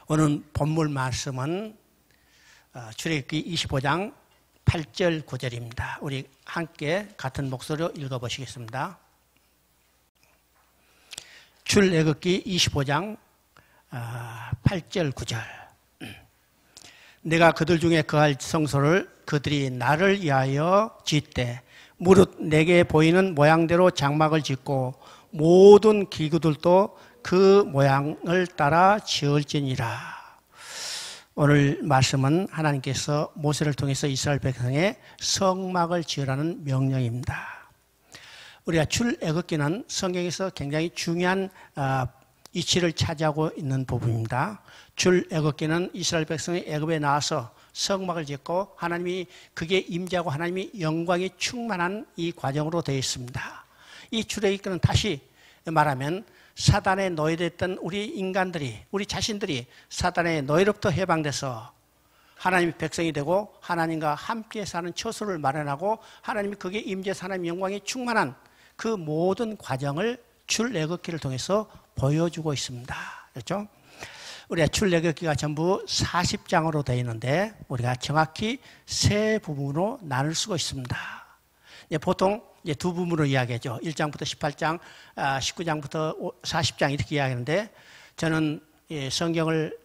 오늘 본문 말씀은 출애굽기 25장 8절 9절입니다. 우리 함께 같은 목소리로 읽어보시겠습니다. 출애굽기 25장 8절 9절. 내가 그들 중에 거할 성소를 그들이 나를 위하여 짓되 무릇 내게 보이는 모양대로 장막을 짓고 모든 기구들도 그 모양을 따라 지을지니라. 오늘 말씀은 하나님께서 모세를 통해서 이스라엘 백성에 성막을 지으라는 명령입니다. 우리가 출애굽기는 성경에서 굉장히 중요한 이치를 차지하고 있는 부분입니다. 출애굽기는 이스라엘 백성이 애굽에 나와서 성막을 짓고 하나님이 그게 임재하고 하나님이 영광이 충만한 이 과정으로 되어 있습니다. 이 출애굽기는 다시 말하면 사단의 노예됐던 우리 인간들이, 우리 자신들이 사단의 노예로부터 해방돼서 하나님의 백성이 되고 하나님과 함께 사는 처소를 마련하고 하나님이 그게 임재해서 하나님의 영광이 충만한 그 모든 과정을 출애굽기를 통해서 보여주고 있습니다. 그렇죠? 우리가 출애굽기가 전부 40장으로 되어 있는데 우리가 정확히 세 부분으로 나눌 수가 있습니다. 보통 두 부분으로 이야기하죠. 1장부터 18장, 19장부터 40장 이렇게 이야기하는데 저는 성경을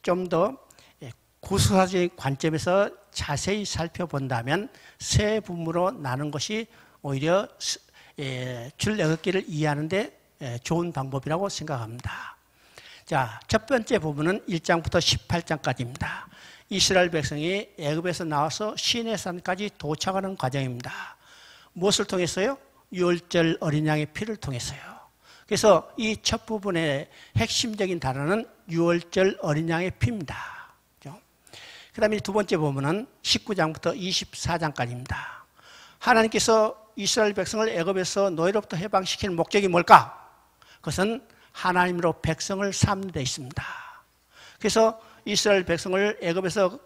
좀 더 구수사적인 관점에서 자세히 살펴본다면 세 부분으로 나눈 것이 오히려 출애굽기를 이해하는 데 좋은 방법이라고 생각합니다. 자, 첫 번째 부분은 1장부터 18장까지입니다. 이스라엘 백성이 애굽에서 나와서 시내산까지 도착하는 과정입니다. 무엇을 통해서요? 유월절 어린 양의 피를 통해서요. 그래서 이 첫 부분의 핵심적인 단어는 유월절 어린 양의 피입니다. 그 다음에 두 번째 부분은 19장부터 24장까지입니다. 하나님께서 이스라엘 백성을 애굽에서 노예로부터 해방시키는 목적이 뭘까? 그것은 하나님으로 백성을 삼는 데 있습니다. 그래서 이스라엘 백성을 애굽에서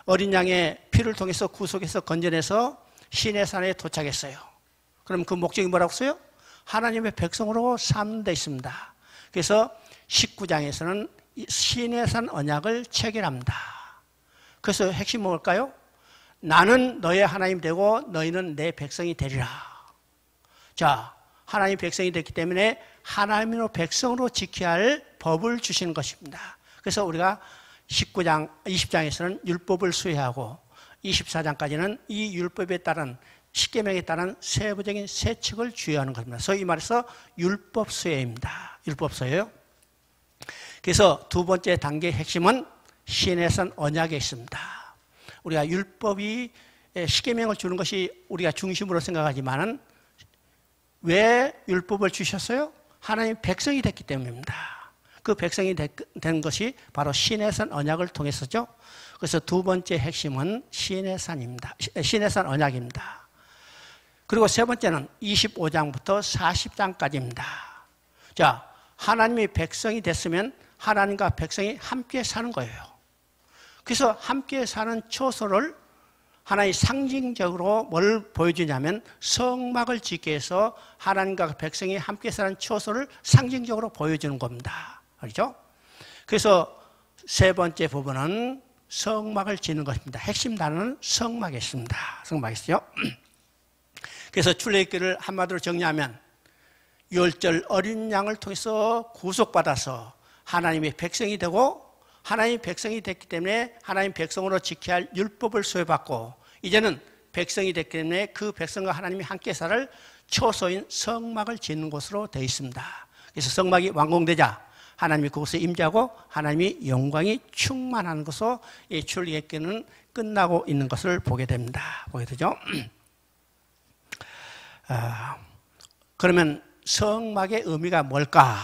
어린 양의 피를 통해서 구속해서 건져내서 시내산에 도착했어요. 그럼 그 목적이 뭐라고 써요? 하나님의 백성으로 삼는 데 있습니다. 그래서 19장에서는 시내산 언약을 체결합니다. 그래서 핵심은 뭘까요? 나는 너의 하나님 되고 너희는 내 백성이 되리라. 자, 하나님 백성이 됐기 때문에 하나님으로 백성으로 지켜야 할 법을 주시는 것입니다. 그래서 우리가 19장, 20장에서는 율법을 수행하고 24장까지는 이 율법에 따른 십계명에 따른 세부적인 세칙을 주의하는 것입니다. 소위 말해서 율법 수행입니다. 율법 수행요. 그래서 두 번째 단계의 핵심은 시내산 언약에 있습니다. 우리가 율법이 십계명을 주는 것이 우리가 중심으로 생각하지만은 왜 율법을 주셨어요? 하나님 백성이 됐기 때문입니다. 그 백성이 된 것이 바로 시내산 언약을 통해서죠. 그래서 두 번째 핵심은 시내산입니다. 시내산 언약입니다. 그리고 세 번째는 25장부터 40장까지입니다. 자, 하나님이 백성이 됐으면 하나님과 백성이 함께 사는 거예요. 그래서 함께 사는 처소를 하나의 상징적으로 뭘 보여주냐면 성막을 짓게 해서 하나님과 백성이 함께 사는 처소를 상징적으로 보여주는 겁니다. 그렇죠? 그래서 세 번째 부분은 성막을 짓는 것입니다. 핵심 단어는 성막에 있습니다. 성막에 있어요. 그래서 출애굽기를 한마디로 정리하면 유월절 어린 양을 통해서 구속받아서 하나님의 백성이 되고 하나님의 백성이 됐기 때문에 하나님 백성으로 지켜야 할 율법을 수여받고 이제는 백성이 됐기 때문에 그 백성과 하나님이 함께 살 처소인 성막을 짓는 곳으로 되어 있습니다. 그래서 성막이 완공되자 하나님이 그곳에 임재하고 하나님이 영광이 충만한 것으로 이 출애굽기는 끝나고 있는 것을 보게 됩니다. 보게 되죠. 그러면 성막의 의미가 뭘까?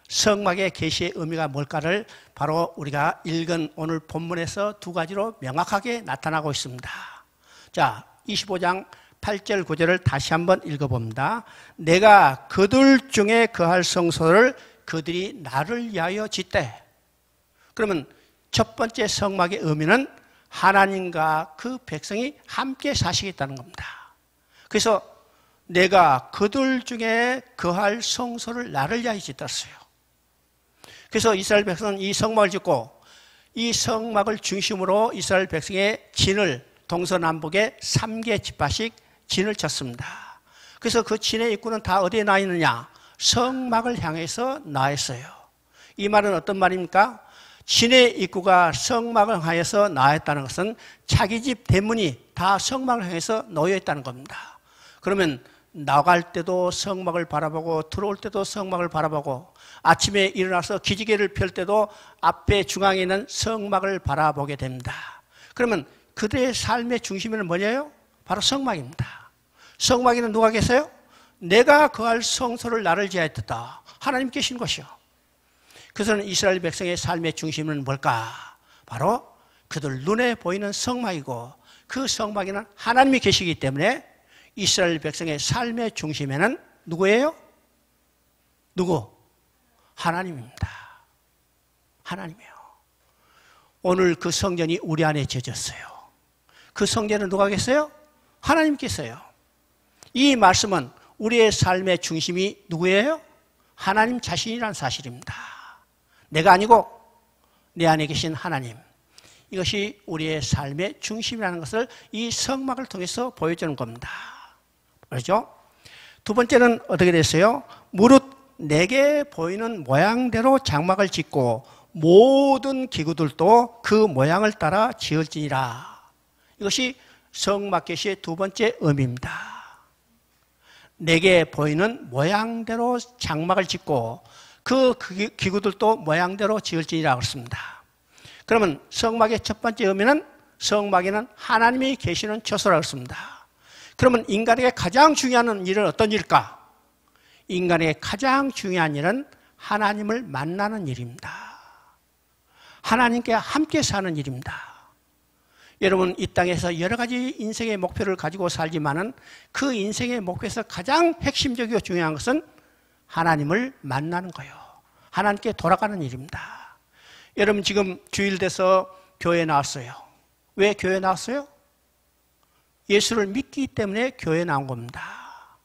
성막의 계시의 의미가 뭘까를 바로 우리가 읽은 오늘 본문에서 두 가지로 명확하게 나타나고 있습니다. 자, 25장 8절 9절을 다시 한번 읽어봅니다. 내가 그들 중에 거할 성소를 그들이 나를 위하여 짓되. 그러면 첫 번째 성막의 의미는 하나님과 그 백성이 함께 사시겠다는 겁니다. 그래서 내가 그들 중에 거할 성소를 나를 위하여 짓었어요. 그래서 이스라엘 백성은 이 성막을 짓고 이 성막을 중심으로 이스라엘 백성의 진을 동서남북에 3개 지파씩 진을 쳤습니다. 그래서 그 진의 입구는 다 어디에 나 있느냐? 성막을 향해서 나 있어요. 이 말은 어떤 말입니까? 진의 입구가 성막을 향해서 나 있다는 것은 자기 집 대문이 다 성막을 향해서 놓여 있다는 겁니다. 그러면 나갈 때도 성막을 바라보고 들어올 때도 성막을 바라보고 아침에 일어나서 기지개를 펼 때도 앞에 중앙에 있는 성막을 바라보게 됩니다. 그러면 그들의 삶의 중심에는 뭐냐요? 바로 성막입니다. 성막에는 누가 계세요? 내가 거할 성소를 나를 지하였다. 하나님 계신 것이요. 그래서 이스라엘 백성의 삶의 중심은 뭘까? 바로 그들 눈에 보이는 성막이고 그 성막에는 하나님이 계시기 때문에 이스라엘 백성의 삶의 중심에는 누구예요? 누구? 하나님입니다. 하나님이요. 오늘 그 성전이 우리 안에 지어졌어요. 그 성전은 누가 계세요? 하나님께서요. 이 말씀은 우리의 삶의 중심이 누구예요? 하나님 자신이란 사실입니다. 내가 아니고 내 안에 계신 하나님. 이것이 우리의 삶의 중심이라는 것을 이 성막을 통해서 보여주는 겁니다. 그렇죠? 두 번째는 어떻게 됐어요? 무릇 내게 보이는 모양대로 장막을 짓고 모든 기구들도 그 모양을 따라 지을지니라. 이것이 성막 계시의 두 번째 의미입니다. 내게 보이는 모양대로 장막을 짓고 그 기구들도 모양대로 지을지니라 그렇습니다. 그러면 성막의 첫 번째 의미는 성막에는 하나님이 계시는 처소라고 했습니다. 그러면 인간에게 가장 중요한 일은 어떤 일일까? 인간에게 가장 중요한 일은 하나님을 만나는 일입니다. 하나님께 함께 사는 일입니다. 여러분 이 땅에서 여러 가지 인생의 목표를 가지고 살지만은 그 인생의 목표에서 가장 핵심적이고 중요한 것은 하나님을 만나는 거예요. 하나님께 돌아가는 일입니다. 여러분 지금 주일 돼서 교회에 나왔어요. 왜 교회에 나왔어요? 예수를 믿기 때문에 교회에 나온 겁니다.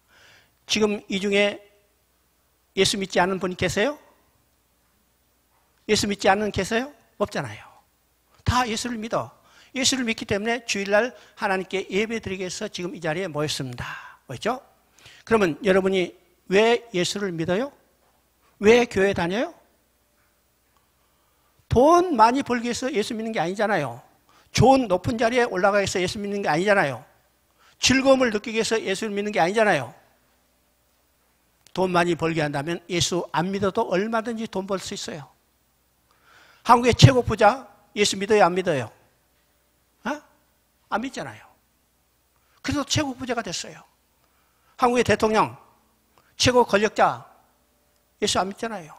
지금 이 중에 예수 믿지 않는 분이 계세요? 예수 믿지 않는 계세요? 없잖아요. 다 예수를 믿어. 예수를 믿기 때문에 주일날 하나님께 예배드리기 위해서 지금 이 자리에 모였습니다. 그렇죠? 그러면 여러분이 왜 예수를 믿어요? 왜 교회 다녀요? 돈 많이 벌기 위해서 예수 믿는 게 아니잖아요. 좋은 높은 자리에 올라가기 위해서 예수 믿는 게 아니잖아요. 즐거움을 느끼기 위해서 예수를 믿는 게 아니잖아요. 돈 많이 벌게 한다면 예수 안 믿어도 얼마든지 돈 벌 수 있어요. 한국의 최고 부자 예수 믿어요? 안 믿어요? 안 믿잖아요. 그래서 최고 부자가 됐어요. 한국의 대통령 최고 권력자 예수 안 믿잖아요.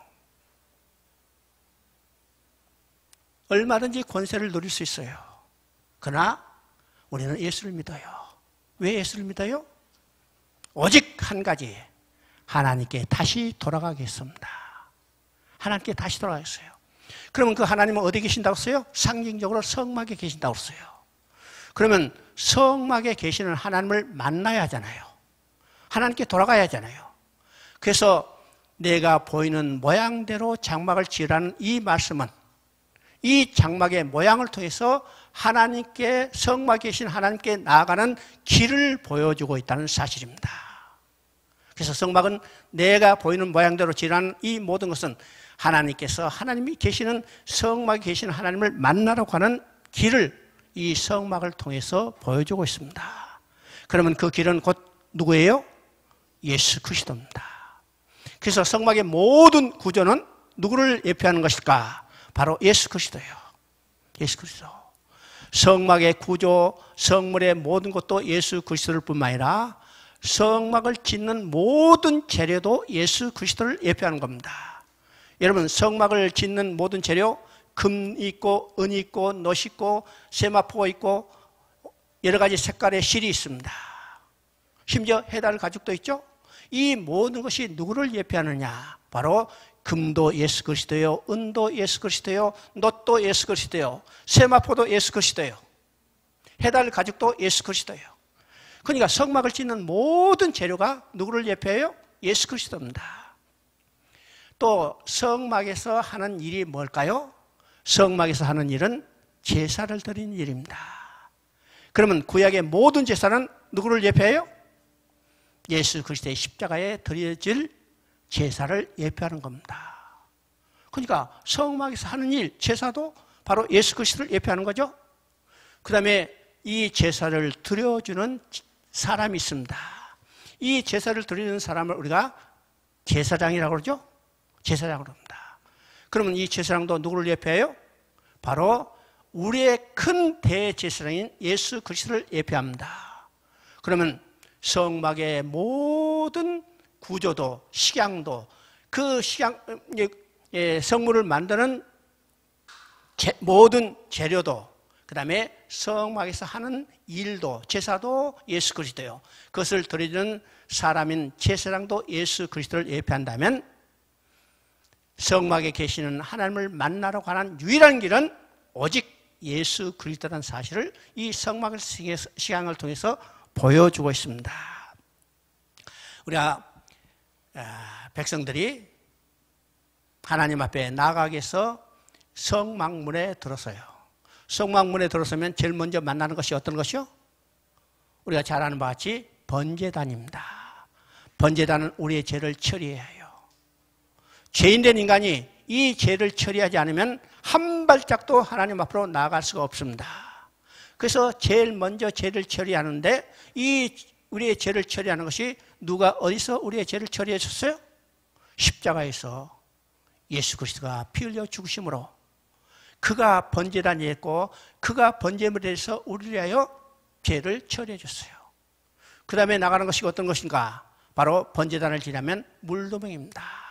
얼마든지 권세를 누릴 수 있어요. 그러나 우리는 예수를 믿어요. 왜 예수를 믿어요? 오직 한 가지, 하나님께 다시 돌아가겠습니다. 하나님께 다시 돌아가겠어요. 그러면 그 하나님은 어디 계신다고 했어요? 상징적으로 성막에 계신다고 했어요. 그러면 성막에 계시는 하나님을 만나야 하잖아요. 하나님께 돌아가야 하잖아요. 그래서 내가 보이는 모양대로 장막을 지으라는 이 말씀은 이 장막의 모양을 통해서 하나님께, 성막에 계신 하나님께 나아가는 길을 보여주고 있다는 사실입니다. 그래서 성막은 내가 보이는 모양대로 지으라는 이 모든 것은 하나님께서, 하나님이 계시는, 성막에 계시는 하나님을 만나러 가는 길을 이 성막을 통해서 보여주고 있습니다. 그러면 그 길은 곧 누구예요? 예수 그리스도입니다. 그래서 성막의 모든 구조는 누구를 예표하는 것일까? 바로 예수 그리스도예요. 예수 그리스도. 성막의 구조, 성물의 모든 것도 예수 그리스도를 뿐만 아니라 성막을 짓는 모든 재료도 예수 그리스도를 예표하는 겁니다. 여러분 성막을 짓는 모든 재료, 금 있고 은 있고 놋 있고 세마포가 있고 여러 가지 색깔의 실이 있습니다. 심지어 해달 가죽도 있죠. 이 모든 것이 누구를 예표하느냐? 바로 금도 예수 그리스도요, 은도 예수 그리스도요, 놋도 예수 그리스도요, 세마포도 예수 그리스도요, 해달 가죽도 예수 그리스도요. 그러니까 성막을 짓는 모든 재료가 누구를 예표해요? 예수 그리스도입니다. 또 성막에서 하는 일이 뭘까요? 성막에서 하는 일은 제사를 드리는 일입니다. 그러면 구약의 모든 제사는 누구를 예표해요? 예수 그리스도의 십자가에 드려질 제사를 예표하는 겁니다. 그러니까 성막에서 하는 일, 제사도 바로 예수 그리스도를 예표하는 거죠. 그 다음에 이 제사를 드려주는 사람이 있습니다. 이 제사를 드리는 사람을 우리가 제사장이라고 그러죠. 제사장으로 합니다. 그러면 이 제사장도 누구를 예표해요? 바로 우리의 큰 대제사장인 예수 그리스도를 예표합니다. 그러면 성막의 모든 구조도 식양도 그 성물을 만드는 모든 재료도 그 다음에 성막에서 하는 일도 제사도 예수 그리스도요. 그것을 드리는 사람인 제사장도 예수 그리스도를 예표한다면 성막에 계시는 하나님을 만나러 가는 유일한 길은 오직 예수 그리스도라는 사실을 이 성막의 시간을 통해서 보여주고 있습니다. 우리가 백성들이 하나님 앞에 나가기 위해서 성막문에 들어서요. 성막문에 들어서면 제일 먼저 만나는 것이 어떤 것이요? 우리가 잘 아는 바와 같이 번제단입니다. 번제단은 우리의 죄를 처리해야 해요. 죄인된 인간이 이 죄를 처리하지 않으면 한 발짝도 하나님 앞으로 나아갈 수가 없습니다. 그래서 제일 먼저 죄를 처리하는데 이 우리의 죄를 처리하는 것이 누가 어디서 우리의 죄를 처리해 줬어요? 십자가에서 예수 그리스도가 피 흘려 죽으심으로 그가 번제단이 했고 그가 번제물에 대해서 우리를 위하여 죄를 처리해 줬어요. 그 다음에 나가는 것이 어떤 것인가? 바로 번제단을 지나면 물두멍입니다.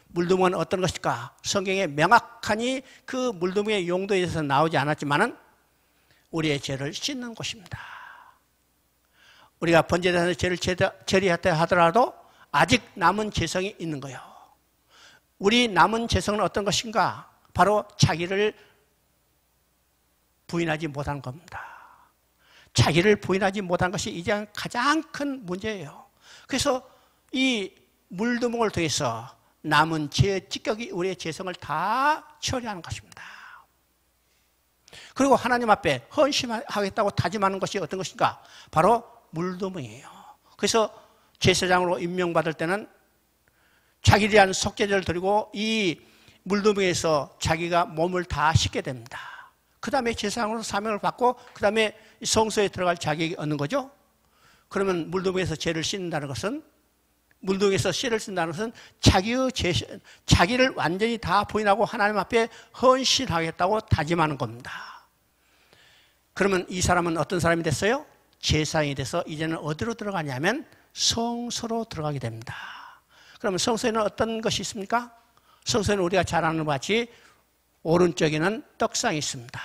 물두멍은 어떤 것일까? 성경에 명확하니 그 물두멍의 용도에 대해서 나오지 않았지만은 우리의 죄를 씻는 곳입니다. 우리가 번제단에서 죄를 처리했다 하더라도 아직 남은 죄성이 있는 거예요. 우리 남은 죄성은 어떤 것인가? 바로 자기를 부인하지 못한 겁니다. 자기를 부인하지 못한 것이 이제 가장 큰 문제예요. 그래서 이 물두멍을 통해서 남은 죄의 찌꺼기 우리의 죄성을 다 처리하는 것입니다. 그리고 하나님 앞에 헌신하겠다고 다짐하는 것이 어떤 것인가? 바로 물두멍이에요. 그래서 제사장으로 임명받을 때는 자기를 위한 속죄제를 드리고 이 물두멍에서 자기가 몸을 다 씻게 됩니다. 그 다음에 제사장으로 사명을 받고 그 다음에 성소에 들어갈 자격이 얻는 거죠. 그러면 물두멍에서 죄를 씻는다는 것은 물두멍에서 씨를 쓴다는 것은 자기를 완전히 다 부인하고 하나님 앞에 헌신하겠다고 다짐하는 겁니다. 그러면 이 사람은 어떤 사람이 됐어요? 제사장이 돼서 이제는 어디로 들어가냐면 성소로 들어가게 됩니다. 그러면 성소에는 어떤 것이 있습니까? 성소에는 우리가 잘 아는 것 같이 오른쪽에는 떡상이 있습니다.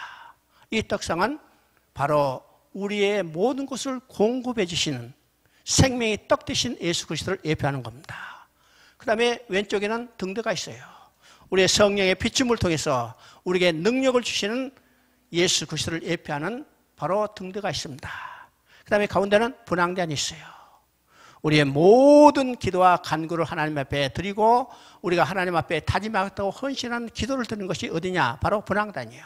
이 떡상은 바로 우리의 모든 것을 공급해 주시는 생명의 떡 되신 예수 그리스도를 예표하는 겁니다. 그 다음에 왼쪽에는 등대가 있어요. 우리의 성령의 비춤을 통해서 우리에게 능력을 주시는 예수 그리스도를 예표하는 바로 등대가 있습니다. 그 다음에 가운데는 분향단이 있어요. 우리의 모든 기도와 간구를 하나님 앞에 드리고 우리가 하나님 앞에 다짐하겠다고 헌신하는 기도를 드리는 것이 어디냐? 바로 분향단이에요.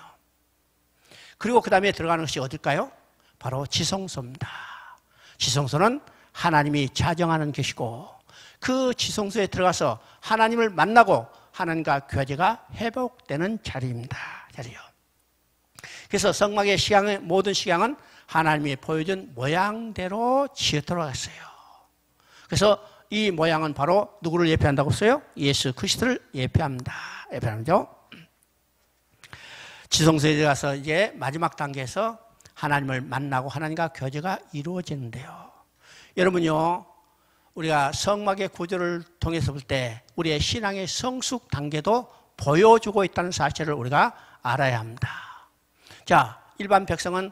그리고 그 다음에 들어가는 것이 어딜까요? 바로 지성소입니다. 지성소는 하나님이 자정하는 것이고 그 지성소에 들어가서 하나님을 만나고 하나님과 교제가 회복되는 자리입니다. 자리요. 그래서 성막의 시향의 모든 시향은 하나님이 보여준 모양대로 지어 들어갔어요. 그래서 이 모양은 바로 누구를 예표한다고 했어요? 예수 그리스도를 예표합니다. 예표하죠. 지성소에 들어가서 이제 마지막 단계에서 하나님을 만나고 하나님과 교제가 이루어지는데요. 여러분요, 우리가 성막의 구조를 통해서 볼 때 우리의 신앙의 성숙 단계도 보여주고 있다는 사실을 우리가 알아야 합니다. 자, 일반 백성은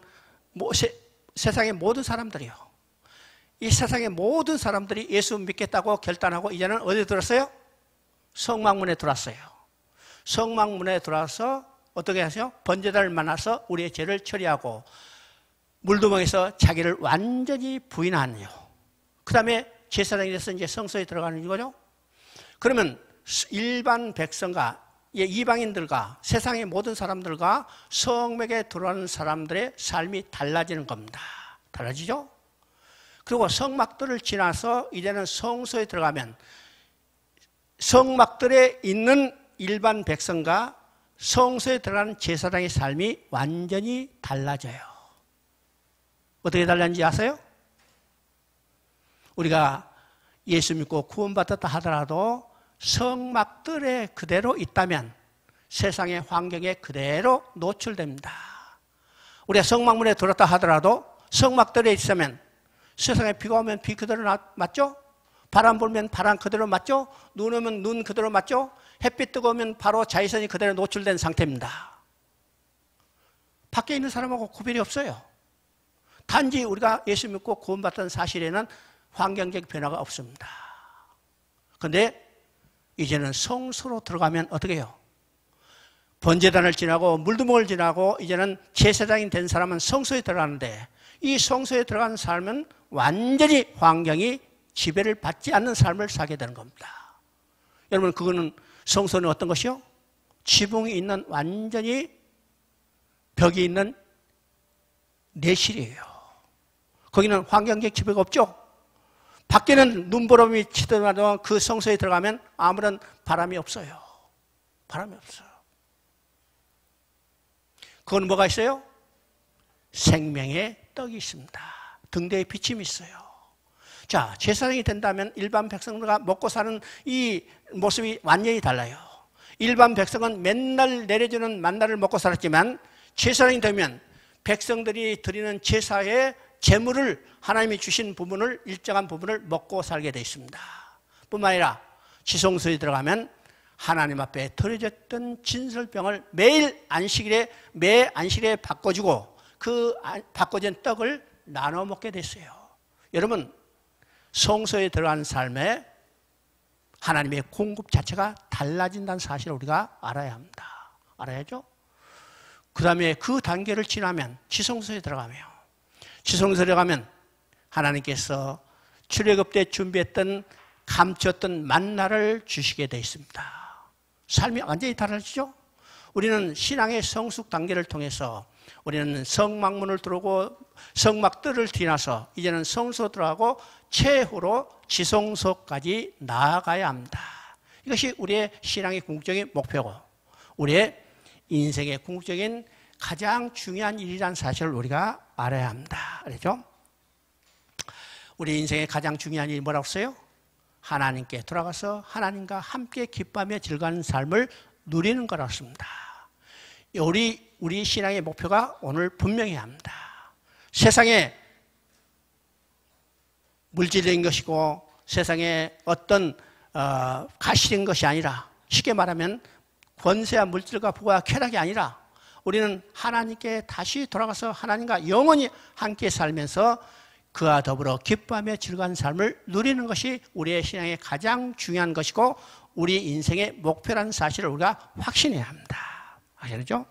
세상의 모든 사람들이요. 이 세상의 모든 사람들이 예수 믿겠다고 결단하고 이제는 어디에 들었어요? 성막문에 들어왔어요. 성막문에 들어와서 어떻게 하세요? 번제단을 만나서 우리의 죄를 처리하고 물두멍에서 자기를 완전히 부인하네요. 그 다음에 제사장이 돼서 이제 성소에 들어가는 거죠. 그러면 일반 백성과 이방인들과 세상의 모든 사람들과 성막에 들어가는 사람들의 삶이 달라지는 겁니다. 달라지죠? 그리고 성막들을 지나서 이제는 성소에 들어가면 성막들에 있는 일반 백성과 성소에 들어가는 제사장의 삶이 완전히 달라져요. 어떻게 달라지는지 아세요? 우리가 예수 믿고 구원받았다 하더라도 성막들에 그대로 있다면 세상의 환경에 그대로 노출됩니다. 우리가 성막문에 들었다 하더라도 성막들에 있으면 세상에 비가 오면 비 그대로 맞죠? 바람 불면 바람 그대로 맞죠? 눈 오면 눈 그대로 맞죠? 햇빛 뜨거우면 바로 자외선이 그대로 노출된 상태입니다. 밖에 있는 사람하고 구별이 없어요. 단지 우리가 예수 믿고 구원받던 사실에는 환경적 변화가 없습니다. 그런데 이제는 성소로 들어가면 어떻게 해요? 번제단을 지나고 물두멍을 지나고 이제는 제사장이 된 사람은 성소에 들어가는데 이 성소에 들어간 삶은 완전히 환경이 지배를 받지 않는 삶을 살게 되는 겁니다. 여러분, 그거는 성소는 어떤 것이요? 지붕이 있는 완전히 벽이 있는 내실이에요. 거기는 환경적 지배가 없죠? 밖에는 눈보람이 치더라도 그 성소에 들어가면 아무런 바람이 없어요. 바람이 없어요. 그건 뭐가 있어요? 생명의 떡이 있습니다. 등대에 비침이 있어요. 자, 제사장이 된다면 일반 백성들과 먹고 사는 이 모습이 완전히 달라요. 일반 백성은 맨날 내려주는 만나를 먹고 살았지만 제사장이 되면 백성들이 드리는 제사의 재물을 하나님이 주신 부분을 일정한 부분을 먹고 살게 되어 있습니다. 뿐만 아니라 지성소에 들어가면 하나님 앞에 드려졌던 진설병을 매일 안식일에 매 안식일에 바꿔주고 그 바꿔진 떡을 나눠 먹게 됐어요. 여러분, 성소에 들어간 삶에 하나님의 공급 자체가 달라진다는 사실을 우리가 알아야 합니다. 알아야죠? 그 다음에 그 단계를 지나면 지성소에 들어가며 지성소에 들어가면 하나님께서 출애굽 때 준비했던 감췄던 만나를 주시게 되어 있습니다. 삶이 완전히 달라지죠? 우리는 신앙의 성숙 단계를 통해서 우리는 성막문을 들어오고 성막들을 지나서 이제는 성소 들어가고 최후로 지성소까지 나아가야 합니다. 이것이 우리의 신앙의 궁극적인 목표고 우리의 인생의 궁극적인 가장 중요한 일이라는 사실을 우리가 알아야 합니다. 그렇죠? 우리 인생의 가장 중요한 일이 뭐라고 써요? 하나님께 돌아가서 하나님과 함께 기뻐하며 즐거운 삶을 누리는 거라고 씁니다. 우리 신앙의 목표가 오늘 분명해야 합니다. 세상에 물질적인 것이고 세상에 어떤 가시적인 것이 아니라 쉽게 말하면 권세와 물질과 부와 쾌락이 아니라 우리는 하나님께 다시 돌아가서 하나님과 영원히 함께 살면서 그와 더불어 기뻐하며 즐거운 삶을 누리는 것이 우리의 신앙의 가장 중요한 것이고 우리 인생의 목표라는 사실을 우리가 확신해야 합니다. 아시죠?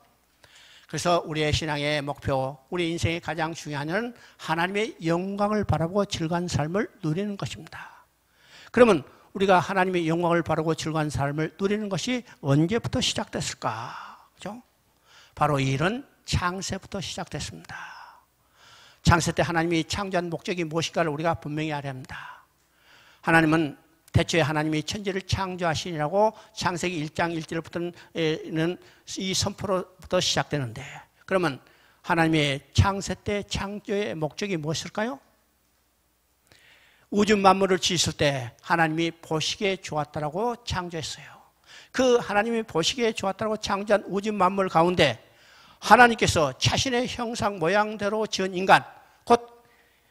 그래서 우리의 신앙의 목표, 우리 인생의 가장 중요한 일은 하나님의 영광을 바라보고 즐거운 삶을 누리는 것입니다. 그러면 우리가 하나님의 영광을 바라보고 즐거운 삶을 누리는 것이 언제부터 시작됐을까? 그렇죠? 바로 이 일은 창세부터 시작됐습니다. 창세 때 하나님이 창조한 목적이 무엇일까를 우리가 분명히 알아야 합니다. 하나님은 대초에 하나님이 천지를 창조하시니라고 창세기 1장 1절부터는 이 선포로부터 시작되는데 그러면 하나님의 창세 때 창조의 목적이 무엇일까요? 우주 만물을 지으실 때 하나님이 보시기에 좋았다라고 창조했어요. 그 하나님이 보시기에 좋았다라고 창조한 우주 만물 가운데 하나님께서 자신의 형상 모양대로 지은 인간, 곧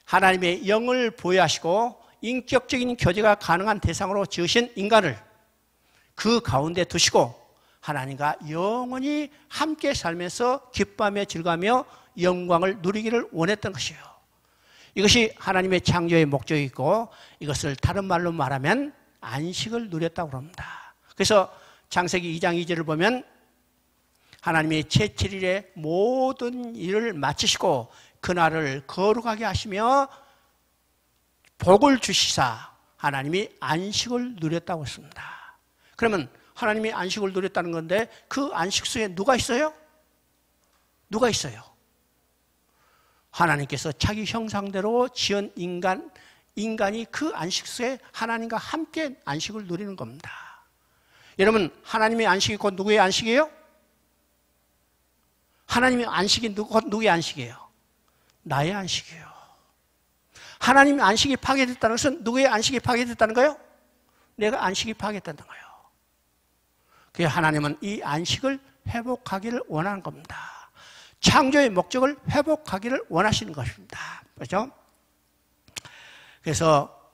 하나님의 영을 부여하시고 인격적인 교제가 가능한 대상으로 지으신 인간을 그 가운데 두시고 하나님과 영원히 함께 살면서 기뻐하며 즐거워하며 영광을 누리기를 원했던 것이에요. 이것이 하나님의 창조의 목적이고 이것을 다른 말로 말하면 안식을 누렸다고 합니다. 그래서 창세기 2장 2절을 보면 하나님이 제7일에 모든 일을 마치시고 그날을 거룩하게 하시며 복을 주시사 하나님이 안식을 누렸다고 했습니다. 그러면 하나님이 안식을 누렸다는 건데 그 안식 속에 누가 있어요? 누가 있어요? 하나님께서 자기 형상대로 지은 인간이 그 안식 속에 하나님과 함께 안식을 누리는 겁니다. 여러분, 하나님의 안식이 곧 누구의 안식이에요? 하나님의 안식이 누구의 안식이에요? 나의 안식이에요. 하나님의 안식이 파괴됐다는 것은 누구의 안식이 파괴됐다는 거예요? 내가 안식이 파괴됐다는 거예요. 그래서 하나님은 이 안식을 회복하기를 원하는 겁니다. 창조의 목적을 회복하기를 원하시는 것입니다. 그렇죠? 그래서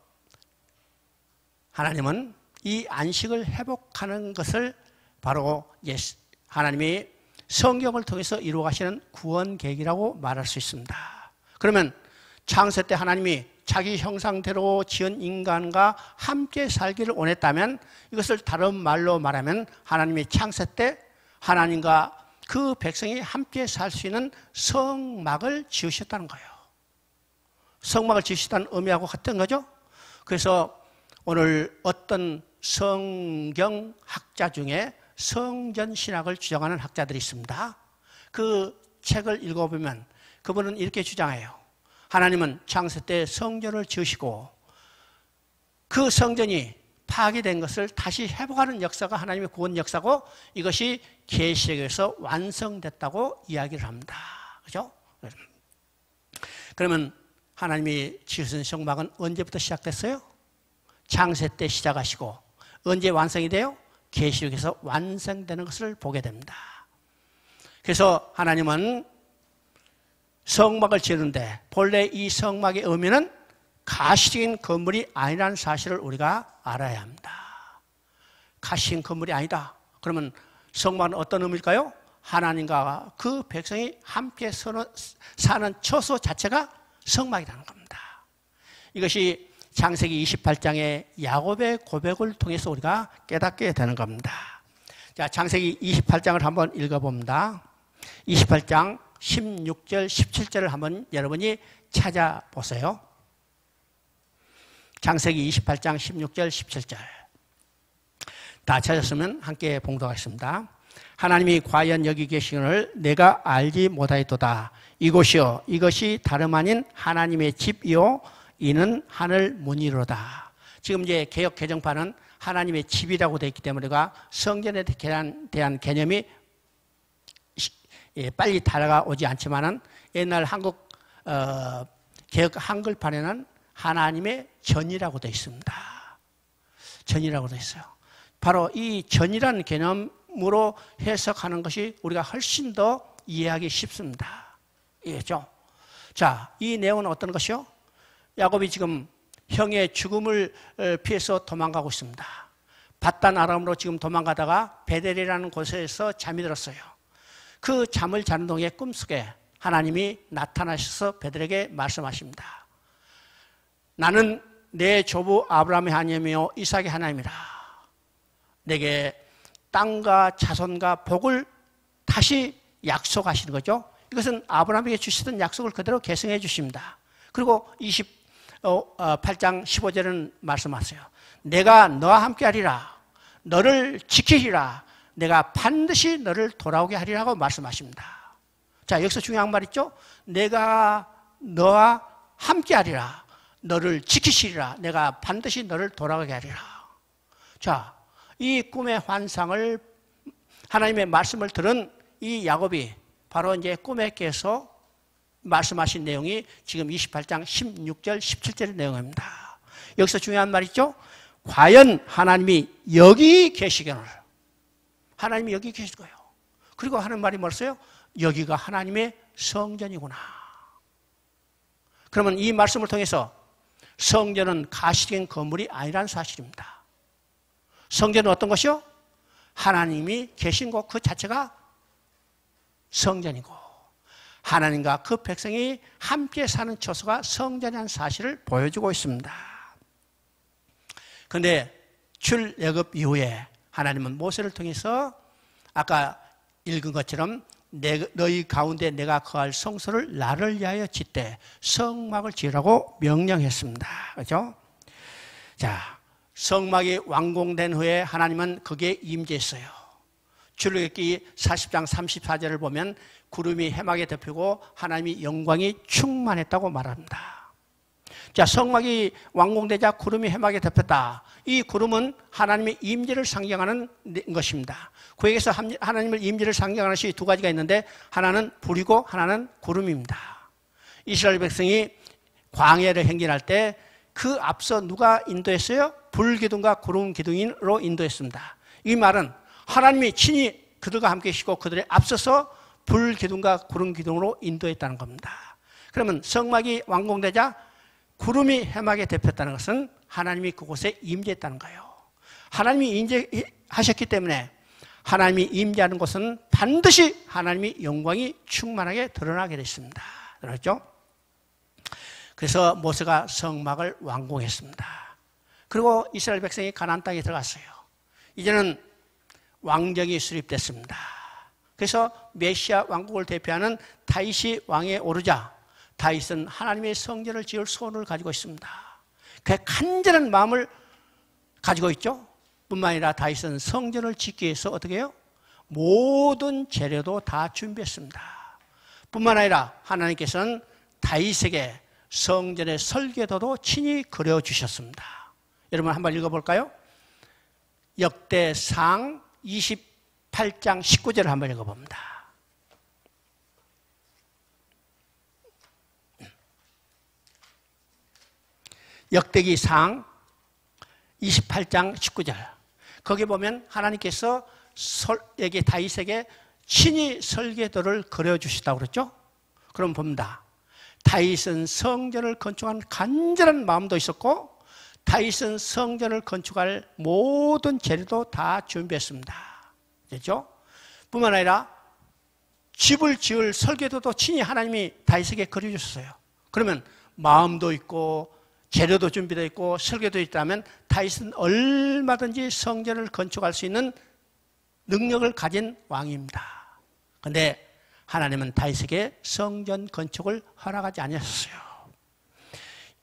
하나님은 이 안식을 회복하는 것을 바로 하나님이 성경을 통해서 이루어 가시는 구원 계획이라고 말할 수 있습니다. 그러면 창세 때 하나님이 자기 형상대로 지은 인간과 함께 살기를 원했다면 이것을 다른 말로 말하면 하나님이 창세 때 하나님과 그 백성이 함께 살 수 있는 성막을 지으셨다는 거예요. 성막을 지으셨다는 의미하고 같은 거죠. 그래서 오늘 어떤 성경학자 중에 성전신학을 주장하는 학자들이 있습니다. 그 책을 읽어보면 그분은 이렇게 주장해요. 하나님은 창세 때 성전을 지으시고 그 성전이 파괴된 것을 다시 회복하는 역사가 하나님의 구원 역사고 이것이 계시록에서 완성됐다고 이야기를 합니다. 그렇죠? 그러면 하나님이 지으신 성막은 언제부터 시작됐어요? 창세 때 시작하시고 언제 완성이 돼요? 계시록에서 완성되는 것을 보게 됩니다. 그래서 하나님은 성막을 지었는데 본래 이 성막의 의미는 가시적인 건물이 아니라는 사실을 우리가 알아야 합니다. 가시적인 건물이 아니다. 그러면 성막은 어떤 의미일까요? 하나님과 그 백성이 함께 사는 처소 자체가 성막이라는 겁니다. 이것이 창세기 28장의 야곱의 고백을 통해서 우리가 깨닫게 되는 겁니다. 자, 창세기 28장을 한번 읽어봅니다. 28장 16절, 17절을 한번 여러분이 찾아보세요. 창세기 28장 16절, 17절. 다 찾았으면 함께 봉독하겠습니다. 하나님이 과연 여기 계시기를 내가 알지 못하였도다. 이곳이요, 이것이 다름 아닌 하나님의 집이요, 이는 하늘 문이로다. 지금 이제 개역 개정판은 하나님의 집이라고 되어 있기 때문에 우리가 성전에 대한 개념이 빨리 다가오지 않지만은 옛날 한국 개역 한글판에는 하나님의 전이라고 되어 있습니다. 전이라고 되어 있어요. 바로 이 전이라는 개념으로 해석하는 것이 우리가 훨씬 더 이해하기 쉽습니다. 이해했죠? 자, 이 내용은 어떤 것이요? 야곱이 지금 형의 죽음을 피해서 도망가고 있습니다. 바단 아람으로 지금 도망가다가 베델이라는 곳에서 잠이 들었어요. 그 잠을 자는 동안 꿈속에 하나님이 나타나셔서 베델에게 말씀하십니다. 나는 내 조부 아브라함의 하나님이요 이삭의 하나님이라. 내게 땅과 자손과 복을 다시 약속하시는 거죠. 이것은 아브라함에게 주시던 약속을 그대로 계승해 주십니다. 그리고 28장 15절은 말씀하세요. 내가 너와 함께 하리라. 너를 지키리라. 내가 반드시 너를 돌아오게 하리라고 말씀하십니다. 자, 여기서 중요한 말 있죠? 내가 너와 함께 하리라. 너를 지키시리라. 내가 반드시 너를 돌아오게 하리라. 자, 이 꿈의 환상을 하나님의 말씀을 들은 이 야곱이 바로 이제 꿈에 깨서 말씀하신 내용이 지금 28장 16절, 17절의 내용입니다. 여기서 중요한 말 있죠? 과연 하나님이 여기 계시기를. 하나님이 여기 계실 거예요. 그리고 하는 말이 뭐였어요? 여기가 하나님의 성전이구나. 그러면 이 말씀을 통해서 성전은 가시적인 건물이 아니라는 사실입니다. 성전은 어떤 것이요? 하나님이 계신 곳 그 자체가 성전이고 하나님과 그 백성이 함께 사는 처소가 성전이라는 사실을 보여주고 있습니다. 그런데 출애굽 이후에 하나님은 모세를 통해서 아까 읽은 것처럼 너희 가운데 내가 거할 성소를 나를 위하여 짓되 성막을 지으라고 명령했습니다. 그렇죠? 자, 성막이 완공된 후에 하나님은 거기에 임재했어요. 출애굽기 40장 34절을 보면 구름이 해막에 덮이고 하나님의 영광이 충만했다고 말합니다. 자, 성막이 완공되자 구름이 해막에 덮였다. 이 구름은 하나님의 임재를 상징하는 것입니다. 구약에서 하나님의 임재를 상징하는 것이 두 가지가 있는데 하나는 불이고 하나는 구름입니다. 이스라엘 백성이 광야를 행진할 때 그 앞서 누가 인도했어요? 불기둥과 구름기둥으로 인도했습니다. 이 말은 하나님이 친히 그들과 함께 계시고 그들의 앞서서 불기둥과 구름기둥으로 인도했다는 겁니다. 그러면 성막이 완공되자 구름이 해막에 덮였다는 것은 하나님이 그곳에 임재했다는 거예요. 하나님이 임재하셨기 때문에 하나님이 임재하는 곳은 반드시 하나님의 영광이 충만하게 드러나게 됐습니다. 그렇죠? 그래서 모세가 성막을 완공했습니다. 그리고 이스라엘 백성이 가나안 땅에 들어갔어요. 이제는 왕정이 수립됐습니다. 그래서 메시아 왕국을 대표하는 다윗이 왕에 오르자 다윗은 하나님의 성전을 지을 소원을 가지고 있습니다. 그 간절한 마음을 가지고 있죠. 뿐만 아니라 다윗은 성전을 짓기 위해서 어떻게 해요? 모든 재료도 다 준비했습니다. 뿐만 아니라 하나님께서는 다윗에게 성전의 설계도도 친히 그려주셨습니다. 여러분 한번 읽어볼까요? 역대상 28장 19절을 한번 읽어봅니다. 역대기상 28장 19절. 거기 보면 하나님께서 다윗에게 친히 설계도를 그려주시다고 그랬죠? 그럼 봅니다. 다윗은 성전을 건축한 간절한 마음도 있었고 다윗은 성전을 건축할 모든 재료도 다 준비했습니다. 그렇죠? 뿐만 아니라 집을 지을 설계도도 친히 하나님이 다윗에게 그려주셨어요. 그러면 마음도 있고 재료도 준비되어 있고 설계도 있다면 다윗은 얼마든지 성전을 건축할 수 있는 능력을 가진 왕입니다. 그런데 하나님은 다윗에게 성전 건축을 허락하지 않으셨어요.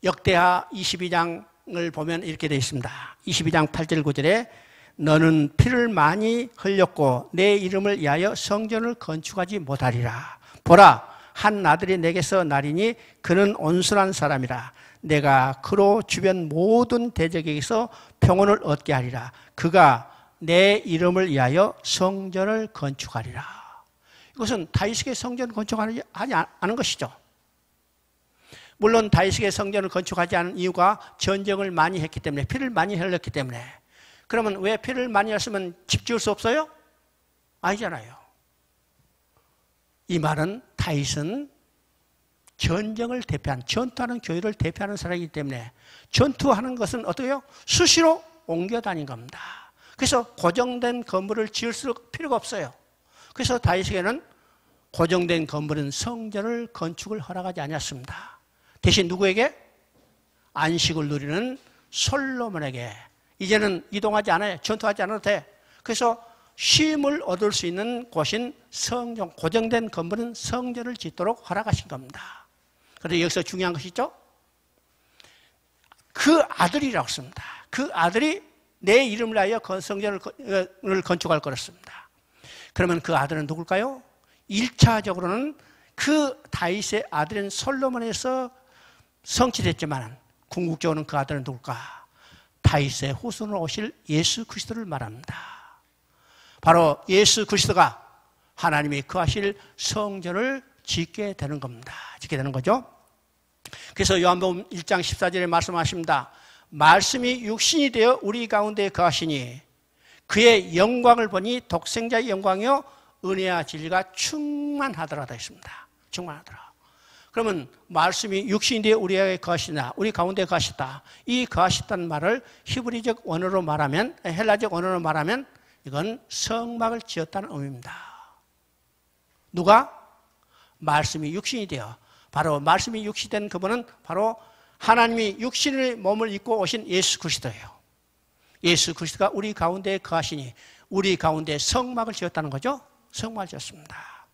역대하 22장을 보면 이렇게 되어 있습니다. 22장 8절 9절에 너는 피를 많이 흘렸고 내 이름을 위하여 성전을 건축하지 못하리라. 보라, 한 아들이 내게서 나리니 그는 온순한 사람이라. 내가 그로 주변 모든 대적에게서 평온을 얻게 하리라. 그가 내 이름을 위하여 성전을 건축하리라. 이것은 다윗에게 성전을 건축하지 않은 것이죠. 물론 다윗에게 성전을 건축하지 않은 이유가 전쟁을 많이 했기 때문에, 피를 많이 흘렸기 때문에. 그러면 왜 피를 많이 흘렸으면 집 지을 수 없어요? 아니잖아요. 이 말은 다윗은 전쟁을 대표한, 전투하는 교회를 대표하는 사람이기 때문에 전투하는 것은 어떻게 해요? 수시로 옮겨 다닌 겁니다. 그래서 고정된 건물을 지을 필요가 없어요. 그래서 다윗에게는 고정된 건물은 성전을 건축을 허락하지 않았습니다. 대신 누구에게? 안식을 누리는 솔로몬에게. 이제는 이동하지 않아요. 전투하지 않아도 돼. 그래서 쉼을 얻을 수 있는 곳인 성전, 고정된 건물은 성전을 짓도록 허락하신 겁니다. 그런데 여기서 중요한 것이 있죠? 그 아들이라고 씁니다. 그 아들이 내 이름을 하여 성전을 건축할 거였습니다. 그러면 그 아들은 누굴까요? 1차적으로는 그 다윗의 아들인 솔로몬에서 성취됐지만 궁극적으로는 그 아들은 누굴까? 다윗의 후손으로 오실 예수 그리스도를 말합니다. 바로 예수 그리스도가 하나님이 거하실 성전을 짓게 되는 겁니다. 짓게 되는 거죠. 그래서 요한복음 1장 14절에 말씀하십니다. 말씀이 육신이 되어 우리 가운데 거하시니 그의 영광을 보니 독생자의 영광이요 은혜와 진리가 충만하더라 했습니다. 충만하더라. 그러면 말씀이 육신이 되어 우리에게 거하시나, 우리 가운데 거하셨다. 이 거하셨다는 말을 히브리적 언어로 말하면, 헬라적 언어로 말하면 이건 성막을 지었다는 의미입니다. 누가? 말씀이 육신이 되어, 바로 말씀이 육신이 된 그분은 바로 하나님이 육신의 몸을 입고 오신 예수 그리스도예요. 예수 그리스도가 우리 가운데 거하시니 우리 가운데 성막을 지었다는 거죠. 성막을 지었습니다.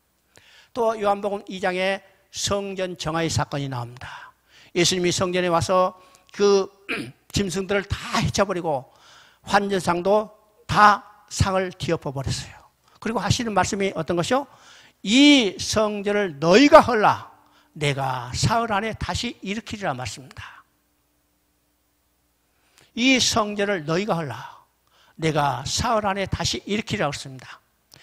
또 요한복음 2장에 성전 정화의 사건이 나옵니다. 예수님이 성전에 와서 그 짐승들을 다 해쳐버리고 환전상도 다 상을 뒤엎어 버렸어요. 그리고 하시는 말씀이 어떤 것이요? 이 성전을 너희가 헐라 내가 사흘 안에 다시 일으키리라 말씀입니다. 이 성전을 너희가 헐라 내가 사흘 안에 다시 일으키리라고 했습니다.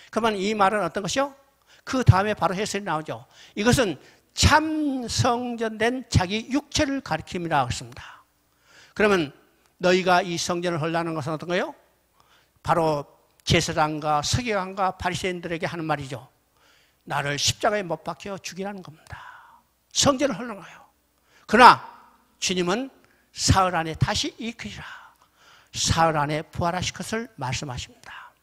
그러면 이 말은 어떤 것이요? 그 다음에 바로 해설이 나오죠. 이것은 참 성전된 자기 육체를 가리킴이라고 했습니다. 그러면 너희가 이 성전을 헐라는 것은 어떤 거예요? 바로 제사장과 서기관과 바리새인들에게 하는 말이죠. 나를 십자가에 못 박혀 죽이라는 겁니다. 성전을 헐는 거예요. 그러나 주님은 사흘 안에 다시 일으키리라. 사흘 안에 부활하실 것을 말씀하십니다.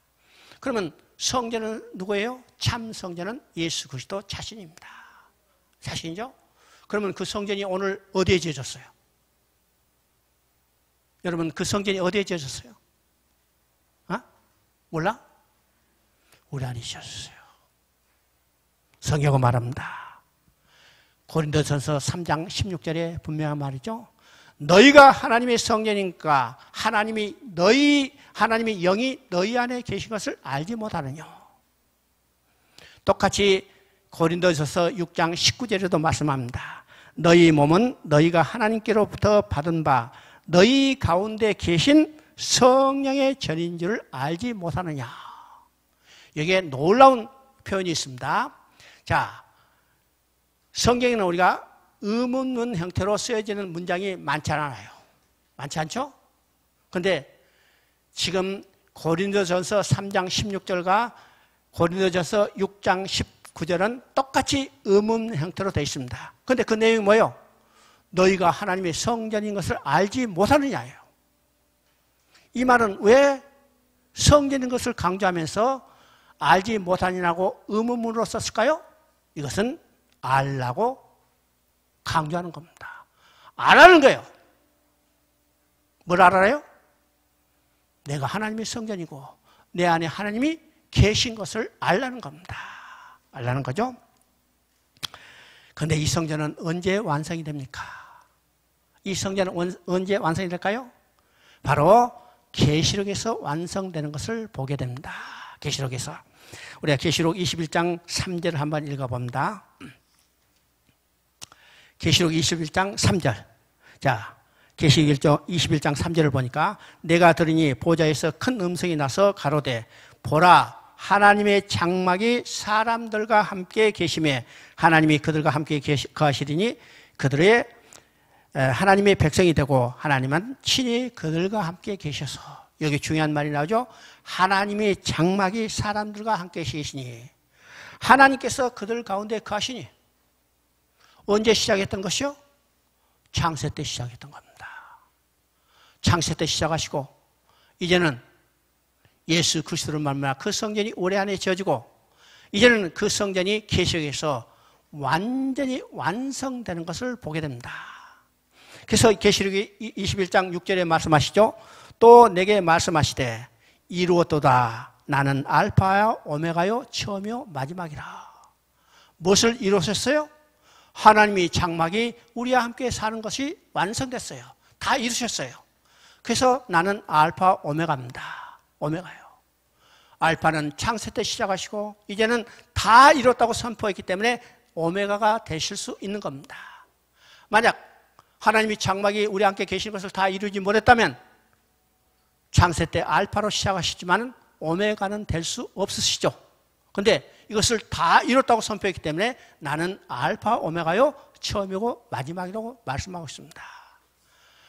그러면 성전은 누구예요? 참 성전은 예수 그리스도 자신입니다. 자신이죠? 그러면 그 성전이 오늘 어디에 지어졌어요? 여러분 그 성전이 어디에 지어졌어요? 몰라? 우리 안에 지어졌어요. 성경은 말합니다. 고린도전서 3장 16절에 분명한 말이죠. 너희가 하나님의 성전이니까 하나님의 영이 너희 안에 계신 것을 알지 못하느냐. 똑같이 고린도전서 6장 19절에도 말씀합니다. 너희 몸은 너희가 하나님께로부터 받은 바 너희 가운데 계신 성령의 전인 줄 알지 못하느냐. 여기에 놀라운 표현이 있습니다. 자, 성경에는 우리가 의문문 형태로 쓰여지는 문장이 많지 않아요. 많지 않죠? 그런데 지금 고린도전서 3장 16절과 고린도전서 6장 19절은 똑같이 의문 형태로 되어 있습니다. 그런데 그 내용이 뭐예요? 너희가 하나님의 성전인 것을 알지 못하느냐예요. 이 말은 왜 성전인 것을 강조하면서 알지 못하느냐고 의문문으로 썼을까요? 이것은 알라고 강조하는 겁니다. 알아는 거예요. 뭘 알아요? 내가 하나님의 성전이고 내 안에 하나님이 계신 것을 알라는 겁니다. 알라는 거죠. 그런데 이 성전은 언제 완성이 됩니까? 이 성전은 언제 완성이 될까요? 바로 계시록에서 완성되는 것을 보게 됩니다. 계시록에서. 우리가 계시록 21장 3절을 한번 읽어봅니다. 계시록 21장 3절. 자, 계시록 21장 3절을 보니까 내가 들으니 보좌에서 큰 음성이 나서 가로되 보라 하나님의 장막이 사람들과 함께 계시매 하나님이 그들과 함께 거하시리니 그들의 하나님의 백성이 되고 하나님은 친히 그들과 함께 계셔서 여기 중요한 말이 나오죠. 하나님의 장막이 사람들과 함께 계시니 하나님께서 그들 가운데 거하시니 언제 시작했던 것이요? 창세 때 시작했던 겁니다. 창세 때 시작하시고 이제는 예수 그리스도를 말미암아 그 성전이 올해 안에 지어지고 이제는 그 성전이 계시록에서 완전히 완성되는 것을 보게 됩니다. 그래서 계시록이 21장 6절에 말씀하시죠. 또 내게 말씀하시되 이루었도다. 나는 알파요 오메가요 처음이요 마지막이라. 무엇을 이루셨어요? 하나님이 장막이 우리와 함께 사는 것이 완성됐어요. 다 이루셨어요. 그래서 나는 알파 오메가입니다. 오메가요. 알파는 창세 때 시작하시고 이제는 다 이뤘다고 선포했기 때문에 오메가가 되실 수 있는 겁니다. 만약 하나님이 장막이 우리 함께 계신 것을 다 이루지 못했다면 창세 때 알파로 시작하시지만 오메가는 될 수 없으시죠. 그런데 이것을 다 이뤘다고 선포했기 때문에 나는 알파 오메가요 처음이고 마지막이라고 말씀하고 있습니다.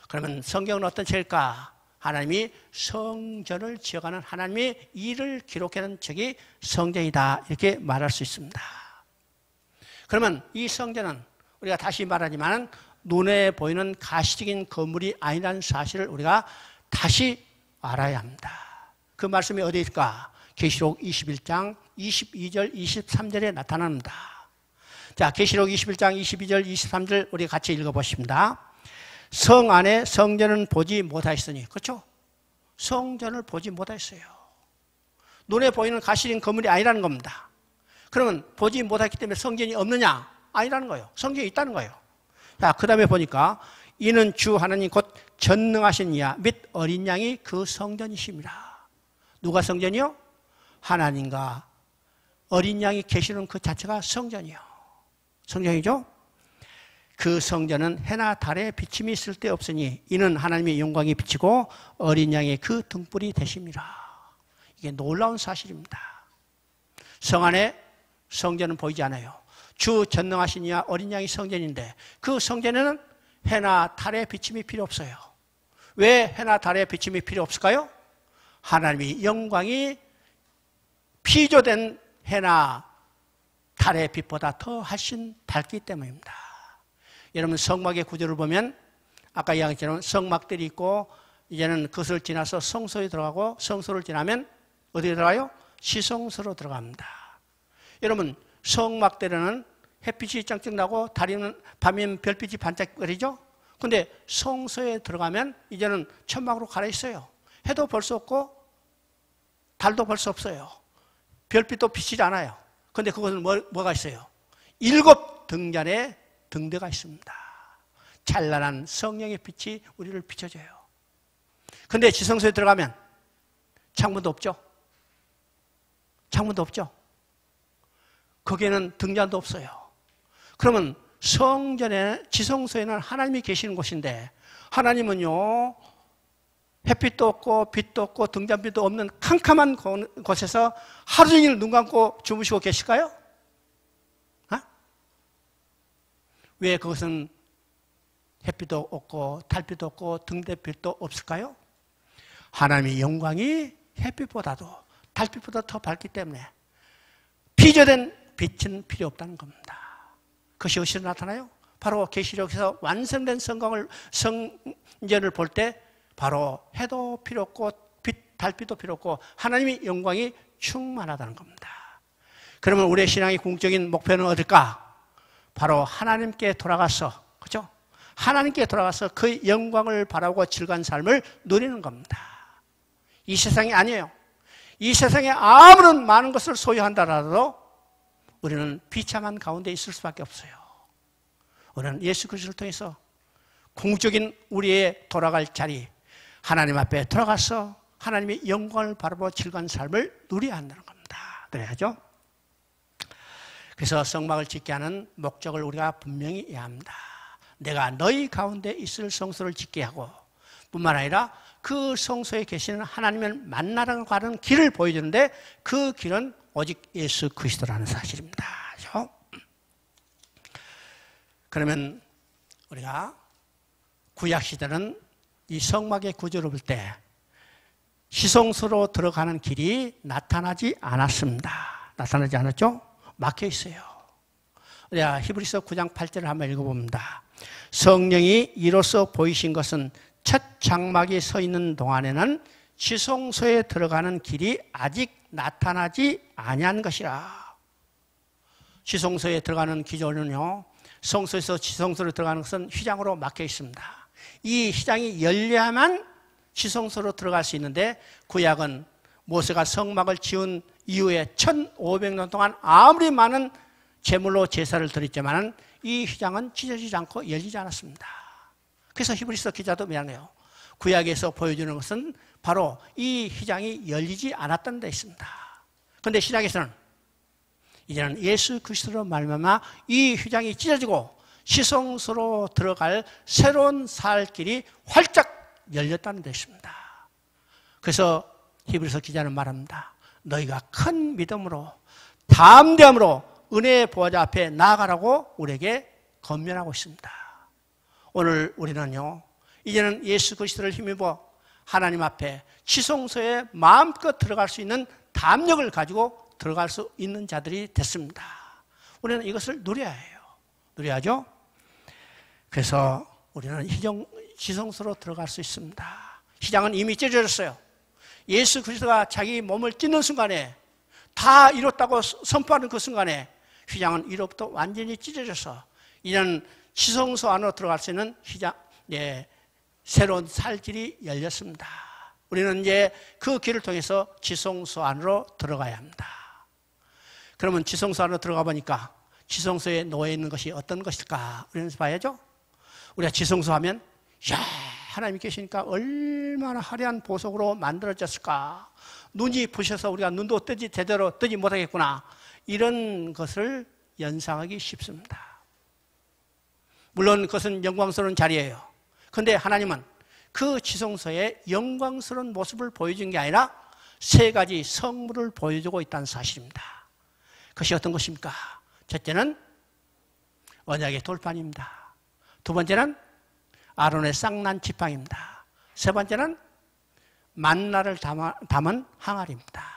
그러면 성경은 어떤 책일까? 하나님이 성전을 지어가는 하나님의 일을 기록하는 책이 성경이다 이렇게 말할 수 있습니다. 그러면 이 성전은 우리가 다시 말하지만 눈에 보이는 가시적인 건물이 아니라는 사실을 우리가 다시 알아야 합니다. 그 말씀이 어디 있을까? 계시록 21장 22절 23절에 나타납니다. 자, 계시록 21장 22절 23절 우리 같이 읽어보십니다. 성 안에 성전은 보지 못하였으니, 그렇죠? 성전을 보지 못하였어요. 눈에 보이는 가시적인 건물이 아니라는 겁니다. 그러면 보지 못했기 때문에 성전이 없느냐? 아니라는 거예요. 성전이 있다는 거예요. 자, 그 다음에 보니까 이는 주 하나님 곧 전능하신 이와 및 어린 양이 그 성전이십니다. 누가 성전이요? 하나님과 어린 양이 계시는 그 자체가 성전이요. 성전이죠? 그 성전은 해나 달에 비침이 있을 때 없으니 이는 하나님의 영광이 비치고 어린 양의 그 등불이 되십니다. 이게 놀라운 사실입니다. 성 안에 성전은 보이지 않아요. 주 전능하신 이와 어린 양이 성전인데 그 성전에는 해나 달의 비침이 필요 없어요. 왜 해나 달의 비침이 필요 없을까요? 하나님의 영광이 피조된 해나 달의 빛보다 더 훨씬 밝기 때문입니다. 여러분 성막의 구조를 보면 아까 이야기했지만 성막들이 있고 이제는 그것을 지나서 성소에 들어가고 성소를 지나면 어디에 들어가요? 시성소로 들어갑니다. 여러분 성막들에는 햇빛이 짱짱 나고 달이는 밤이면 별빛이 반짝거리죠? 근데 성소에 들어가면 이제는 천막으로 갈아있어요. 해도 볼 수 없고 달도 볼 수 없어요. 별빛도 비치지 않아요. 근데 그것은 뭐가 있어요? 7 등잔의 등대가 있습니다. 찬란한 성령의 빛이 우리를 비춰줘요. 근데 지성소에 들어가면 창문도 없죠? 창문도 없죠? 거기에는 등잔도 없어요. 그러면 성전에, 지성소에는 하나님이 계시는 곳인데 하나님은요 햇빛도 없고 빛도 없고 등잔빛도 없는 캄캄한 곳에서 하루 종일 눈 감고 주무시고 계실까요? 왜 그것은 햇빛도 없고 달빛도 없고 등대빛도 없을까요? 하나님의 영광이 햇빛보다도 달빛보다 더 밝기 때문에 피조된 빛은 필요 없다는 겁니다. 그것이 어디서 나타나요? 바로 계시록에서 완성된 성전을 볼 때 바로 해도 필요 없고 달빛도 필요 없고 하나님의 영광이 충만하다는 겁니다. 그러면 우리의 신앙의 궁극적인 목표는 어딜까? 바로 하나님께 돌아가서, 그죠? 하나님께 돌아가서 그 영광을 바라보고 즐거운 삶을 누리는 겁니다. 이 세상이 아니에요. 이 세상에 아무런 많은 것을 소유한다라도 우리는 비참한 가운데 있을 수밖에 없어요. 우리는 예수 그리스도를 통해서 궁극적인 우리의 돌아갈 자리, 하나님 앞에 돌아가서 하나님의 영광을 바라보고 즐거운 삶을 누려야 한다는 겁니다. 그래야죠. 그래서 성막을 짓게 하는 목적을 우리가 분명히 해야 합니다. 내가 너희 가운데 있을 성소를 짓게 하고 뿐만 아니라 그 성소에 계시는 하나님을 만나러 가는 길을 보여주는데 그 길은 오직 예수 그리스도라는 사실입니다. 그렇죠? 그러면 우리가 구약시대는 이 성막의 구조를 볼 때 시성소로 들어가는 길이 나타나지 않았습니다. 나타나지 않았죠? 막혀 있어요. 우리가 히브리서 9장 8절을 한번 읽어봅니다. 성령이 이로써 보이신 것은 첫 장막이 서 있는 동안에는 지성소에 들어가는 길이 아직 나타나지 아니한 것이라. 지성소에 들어가는 기조는요, 성소에서 지성소로 들어가는 것은 휘장으로 막혀 있습니다. 이 휘장이 열려야만 지성소로 들어갈 수 있는데 구약은 모세가 성막을 지은 이후에 1500년 동안 아무리 많은 제물로 제사를 드렸지만 이 휘장은 찢어지지 않고 열리지 않았습니다. 그래서 히브리서 기자도 미안해요. 구약에서 보여주는 것은 바로 이 휘장이 열리지 않았다는 데 있습니다. 그런데 신약에서는 이제는 예수 그리스도로 말미암아 이 휘장이 찢어지고 시성소로 들어갈 새로운 살 길이 활짝 열렸다는 데 있습니다. 그래서 히브리서 기자는 말합니다. 너희가 큰 믿음으로 담대함으로 은혜의 보좌 앞에 나아가라고 우리에게 권면하고 있습니다. 오늘 우리는요, 이제는 예수 그리스도를 힘입어 하나님 앞에 지성소에 마음껏 들어갈 수 있는 담력을 가지고 들어갈 수 있는 자들이 됐습니다. 우리는 이것을 누려야 해요. 누려야죠. 그래서 우리는 지성소로 들어갈 수 있습니다. 휘장은 이미 찢어졌어요. 예수 그리스도가 자기 몸을 찢는 순간에 다 이뤘다고 선포하는 그 순간에 휘장은 이로부터 완전히 찢어져서 이제는 지성소 안으로 들어갈 수 있는 휘장, 새로운 살길이 열렸습니다. 우리는 이제 그 길을 통해서 지성소 안으로 들어가야 합니다. 그러면 지성소 안으로 들어가 보니까 지성소에 놓여 있는 것이 어떤 것일까? 우리는 봐야죠. 우리가 지성소하면 야, 하나님이 계시니까 얼마나 화려한 보석으로 만들어졌을까. 눈이 부셔서 우리가 눈도 제대로 뜨지 못하겠구나. 이런 것을 연상하기 쉽습니다. 물론 그것은 영광스러운 자리예요. 그런데 하나님은 그 지성소의 영광스러운 모습을 보여준 게 아니라 세 가지 성물을 보여주고 있다는 사실입니다. 그것이 어떤 것입니까? 첫째는 언약의 돌판입니다. 두 번째는 아론의 쌍난 지팡이입니다. 세 번째는 만나를 담은 항아리입니다.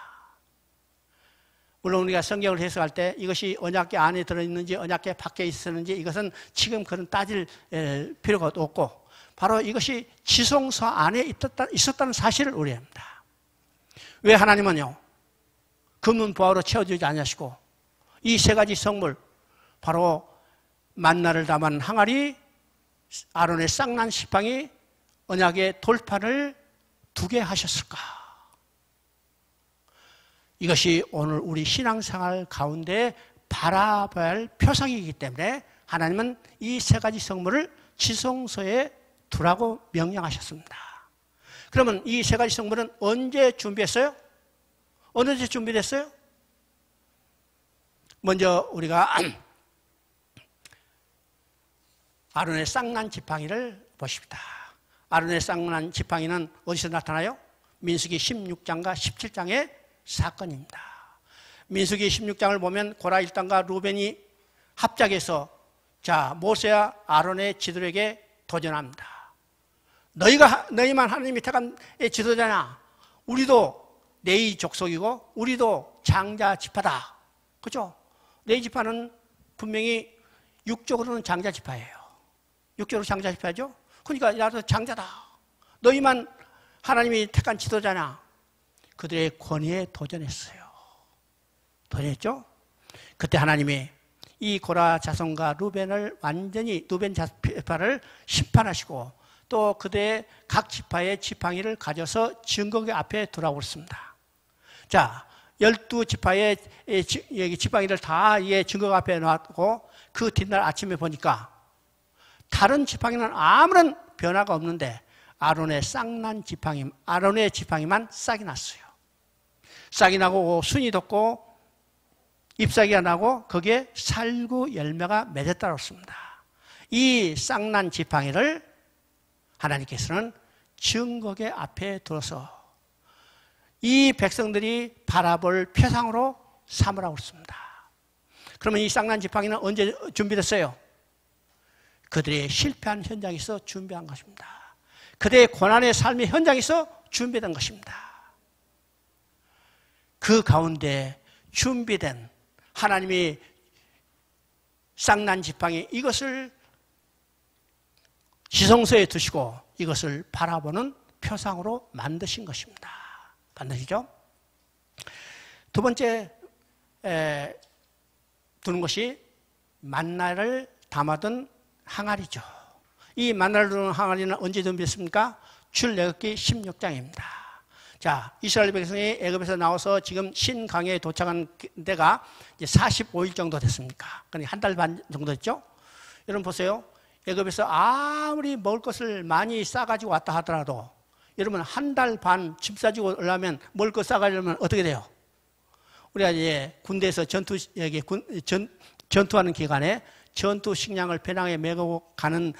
물론 우리가 성경을 해석할 때 이것이 언약궤 안에 들어있는지 언약궤 밖에 있었는지 이것은 지금 그런 따질 필요가 없고 바로 이것이 지성소 안에 있었다는 사실을 우려합니다. 왜 하나님은요 금은 보화로 채워주지 않으시고 이 세 가지 성물 바로 만나를 담은 항아리, 아론의 쌍난 지팡이, 언약의 돌판을 두게 하셨을까? 이것이 오늘 우리 신앙생활 가운데 바라봐야 할 표상이기 때문에 하나님은 이 세 가지 성물을 지성소에 두라고 명령하셨습니다. 그러면 이 세 가지 성물은 언제 준비했어요? 어느 때 준비됐어요? 먼저 우리가 아론의 쌍난 지팡이를 보십니다. 아론의 쌍난 지팡이는 어디서 나타나요? 민수기 16장과 17장의 사건입니다. 민수기 16장을 보면 고라 일당과 루벤이 합작해서 자 모세와 아론의 지도에게 도전합니다. 너희만 하나님이 택한 지도자냐? 우리도 레위 족속이고 우리도 장자 지파다. 그렇죠? 레위 지파는 분명히 육적으로는 장자 지파예요. 육적으로 장자 지파죠? 그러니까 나도 장자다. 너희만 하나님이 택한 지도자냐? 그들의 권위에 도전했어요. 도전했죠? 그때 하나님이 이 고라 자손과 루벤을 완전히 루벤 지파를 심판하시고 또 그들의 각 지파의 지팡이를 가져서 증거궤 앞에 두라고 그랬습니다. 자, 12지파의 지팡이를 다 증거궤 앞에 놔두고 그 뒷날 아침에 보니까 다른 지팡이는 아무런 변화가 없는데 아론의 쌍난 지팡이, 아론의 지팡이만 싹이 났어요. 싹이 나고 순이 돋고 잎사귀가 나고 거기에 살구 열매가 맺었다고 했습니다. 이 쌍난 지팡이를 하나님께서는 증거궤 앞에 두어서 이 백성들이 바라볼 표상으로 삼으라고 했습니다. 그러면 이 쌍난 지팡이는 언제 준비됐어요? 그들의 실패한 현장에서 준비한 것입니다. 그들의 고난의 삶의 현장에서 준비된 것입니다. 그 가운데 준비된 하나님이 쌍난 지팡이 이것을 지성소에 두시고 이것을 바라보는 표상으로 만드신 것입니다. 만드시죠? 두 번째 두는 것이 만나를 담아둔 항아리죠. 이 만나를 두는 항아리는 언제 준비했습니까? 출애굽기 16장입니다. 자, 이스라엘 백성이 애굽에서 나와서 지금 신강에 도착한 데가 이제 45일 정도 됐습니까? 그러니까 한 달 반 정도 됐죠? 여러분 보세요. 애굽에서 아무리 먹을 것을 많이 싸가지고 왔다 하더라도 여러분 한 달 반 짐 싸지고 오려면 먹을 것 싸가려면 어떻게 돼요? 우리가 이제 군대에서 전투하는 기간에 전투 식량을 배낭에 메고 가는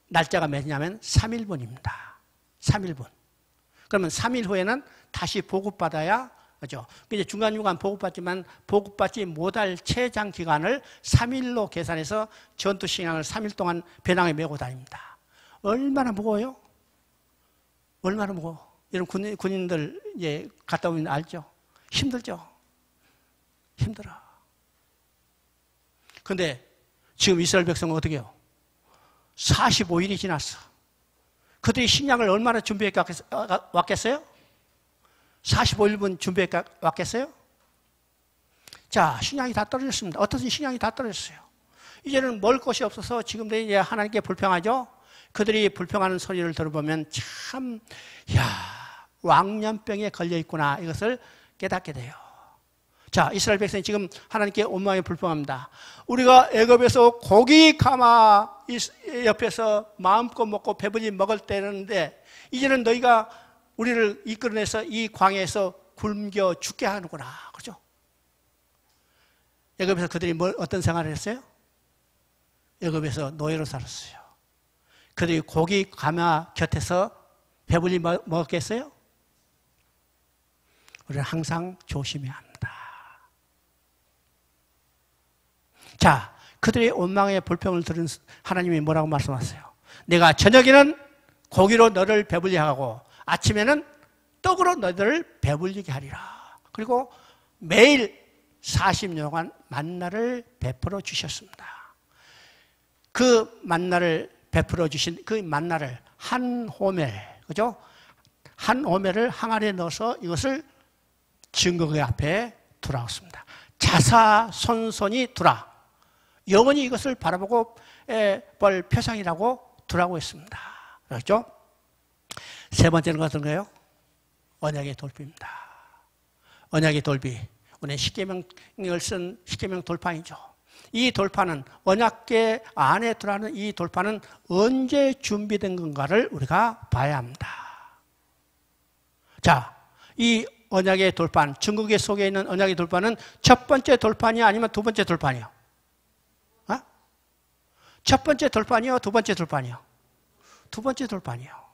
날짜가 몇이냐면 3일분입니다. 3일분. 그러면 3일 후에는 다시 보급받아야, 그죠? 이제 중간중간 보급받지만 보급받지 못할 최장 기간을 3일로 계산해서 전투 식량을 3일 동안 배낭에 메고 다닙니다. 얼마나 무거워요? 얼마나 무거워? 여러분 군인들 이제 갔다 오면 알죠? 힘들죠? 힘들어. 근데 지금 이스라엘 백성은 어떻게 해요? 45일이 지났어. 그들이 식량을 얼마나 준비해 왔겠어요? 45일분 준비해 왔겠어요? 자, 식량이 다 떨어졌습니다. 어떤 식량이 다 떨어졌어요. 이제는 먹을 것이 없어서 지금도 이제 하나님께 불평하죠? 그들이 불평하는 소리를 들어보면 참, 왕년병에 걸려있구나. 이것을 깨닫게 돼요. 자, 이스라엘 백성이 지금 하나님께 원망에 불평합니다. 우리가 애굽에서 고기 가마 옆에서 마음껏 먹고 배불리 먹을 때는데 이제는 너희가 우리를 이끌어내서 이 광야에서 굶겨 죽게 하는구나. 그렇죠? 애굽에서 그들이 어떤 생활을 했어요? 애굽에서 노예로 살았어요. 그들이 고기 가마 곁에서 배불리 먹었겠어요? 우리는 항상 조심해야 합니다. 자, 그들의 원망의 불평을 들은 하나님이 뭐라고 말씀하세요? 내가 저녁에는 고기로 너를 배불리 하고 아침에는 떡으로 너희들을 배불리게 하리라. 그리고 매일 40년간 만나를 베풀어 주셨습니다. 그 만나를 베풀어 주신 그 만나를 한 호멜, 그죠? 한 호멜을 항아리에 넣어서 이것을 증거궤 앞에 두라었습니다. 자사손손이 두라. 영원히 이것을 바라보고 볼 표상이라고 두라고 했습니다. 그렇죠? 세 번째는 어떤 거예요? 언약의 돌비입니다. 언약의 돌비. 오늘 십계명을 쓴 십계명 돌판이죠. 이 돌판은 언약궤 안에 들어가는 이 돌판은 언제 준비된 건가를 우리가 봐야 합니다. 자, 이 언약의 돌판, 증거궤 속에 있는 언약의 돌판은 첫 번째 돌판이요, 아니면 두 번째 돌판이요? 어? 첫 번째 돌판이요, 두 번째 돌판이요? 두 번째 돌판이요.